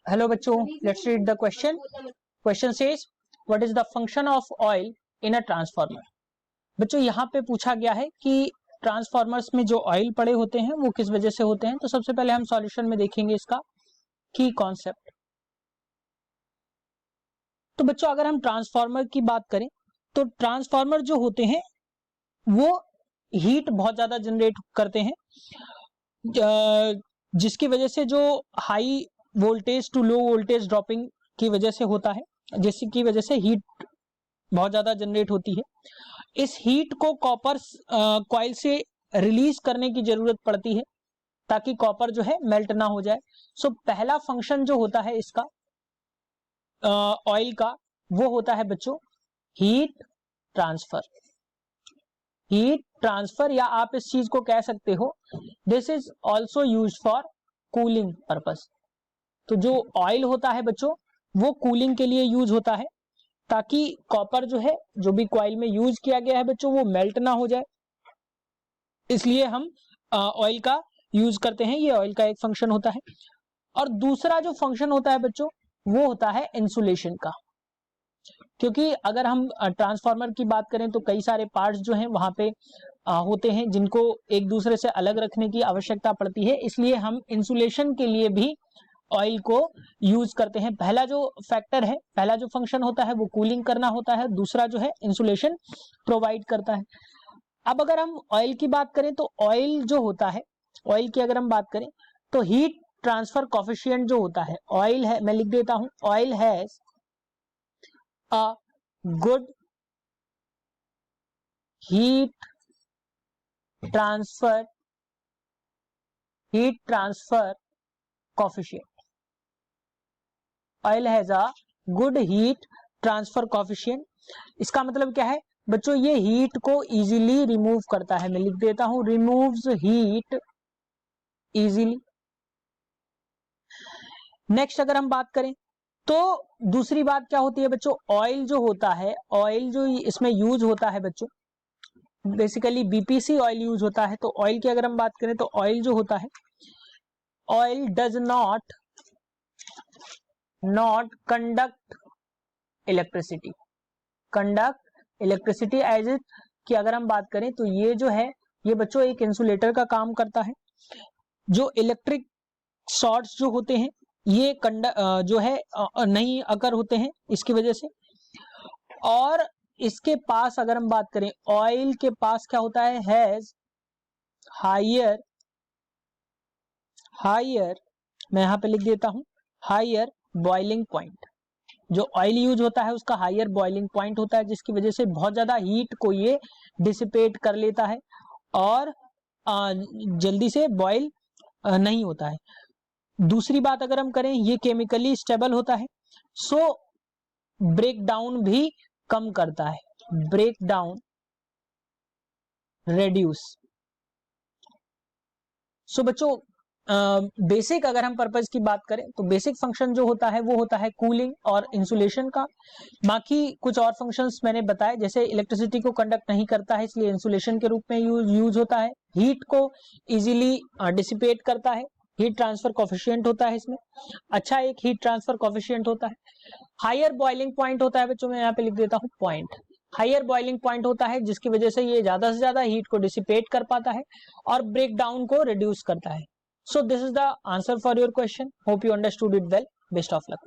Hello बच्चों, let's read the question. Question says what is the function of oil in a transformer. बच्चों यहाँ पे पूछा गया है कि ट्रांसफार्मर्स में जो ऑयल पड़े होते हैं वो किस वजह से होते हैं. तो सबसे पहले हम सॉल्यूशन में देखेंगे इसका की कॉन्सेप्ट. तो बच्चों अगर हम ट्रांसफार्मर की बात करें तो ट्रांसफार्मर जो होते हैं वो हीट बहुत ज्यादा जनरेट करते हैं, जिसकी वजह से जो high voltage to low voltage dropping की वजह से होता है, जिसकी वजह से हीट बहुत ज्यादा जनरेट होती है. इस हीट को कॉपर कॉइल से रिलीज करने की जरूरत पड़ती है ताकि कॉपर जो है मेल्ट ना हो जाए. सो पहला फंक्शन जो होता है इसका ऑयल का वो होता है बच्चों हीट ट्रांसफर. हीट ट्रांसफर या आप इस चीज को कह सकते हो this is also use for cooling purpose. तो जो ऑयल होता है बच्चों वो कूलिंग के लिए यूज होता है ताकि कॉपर जो है जो भी कॉइल में यूज किया गया है बच्चों वो मेल्ट ना हो जाए. इसलिए हम ऑयल का यूज करते हैं. ये ऑयल का एक फंक्शन होता है. और दूसरा जो फंक्शन होता है बच्चों वो होता है इंसुलेशन का. क्योंकि अगर हम ट्रांसफार्मर की बात करें तो कई सारे पार्ट्स जो हैं वहां पे होते हैं जिनको एक दूसरे से अलग रखने की आवश्यकता पड़ती है. इसलिए हम इंसुलेशन के लिए भी ऑयल को यूज करते हैं. पहला जो फैक्टर है, पहला जो फंक्शन होता है वो कूलिंग करना होता है, दूसरा जो है इंसुलेशन प्रोवाइड करता है. अब अगर हम ऑयल की बात करें तो ऑयल जो होता है, ऑयल की अगर हम बात करें तो हीट ट्रांसफर कॉफिशिएंट जो होता है ऑयल है, मैं लिख देता हूं oil has a good heat transfer coefficient. Oil has a good heat transfer coefficient. इसका मतलब क्या है बच्चों, ये हीट को इजीली रिमूव करता है. मैं लिख देता हूं रिमूव्स हीट इजीली. नेक्स्ट अगर हम बात करें तो दूसरी बात क्या होती है बच्चों, ऑयल जो होता है, ऑयल जो इसमें यूज होता है बच्चों बेसिकली बीपीसी ऑयल यूज होता है. तो ऑयल की अगर हम बात करें तो ऑयल जो होता है oil does not conduct electricity. As it की अगर हम बात करें तो ये जो है ये बच्चों एक इंसुलेटर का काम करता है. जो इलेक्ट्रिक शॉर्ट्स जो होते हैं ये जो है नहीं अकर होते हैं इसकी वजह से. और इसके पास अगर हम बात करें ऑयल के पास क्या होता है हैज हायर मैं यहां पे लिख देता हूं हायर बॉइलिंग पॉइंट. जो ऑयल यूज होता है उसका हायर बॉइलिंग पॉइंट होता है जिसकी वजह से बहुत ज्यादा हीट को ये डिसिपेट कर लेता है और जल्दी से बॉयल नहीं होता है. दूसरी बात अगर हम करें ये केमिकली स्टेबल होता है. सो ब्रेक डाउन भी कम करता है. Break down reduce. सो बच्चों बेसिक अगर हम पर्पज की बात करें तो बेसिक फंक्शन जो होता है वो होता है कूलिंग और इंसुलेशन का. बाकी कुछ और फंक्शंस मैंने बताए जैसे इलेक्ट्रिसिटी को कंडक्ट नहीं करता है इसलिए इंसुलेशन के रूप में यूज होता है. हीट को इजीली डिसिपेट करता है, हीट ट्रांसफर कोफिशिएंट होता है इसमें. अच्छा एक हीट ट्रांसफर कोफिशिएंट होता है. हायर बॉइलिंग पॉइंट होता है बच्चों, मैं यहाँ पे लिख देता हूँ पॉइंट. हायर बॉइलिंग पॉइंट होता है जिसकी वजह से ये ज्यादा से ज्यादा हीट को डिसिपेट कर पाता है और ब्रेक डाउन को रिड्यूस करता है. So this is the answer for your question. Hope you understood it well. Best of luck.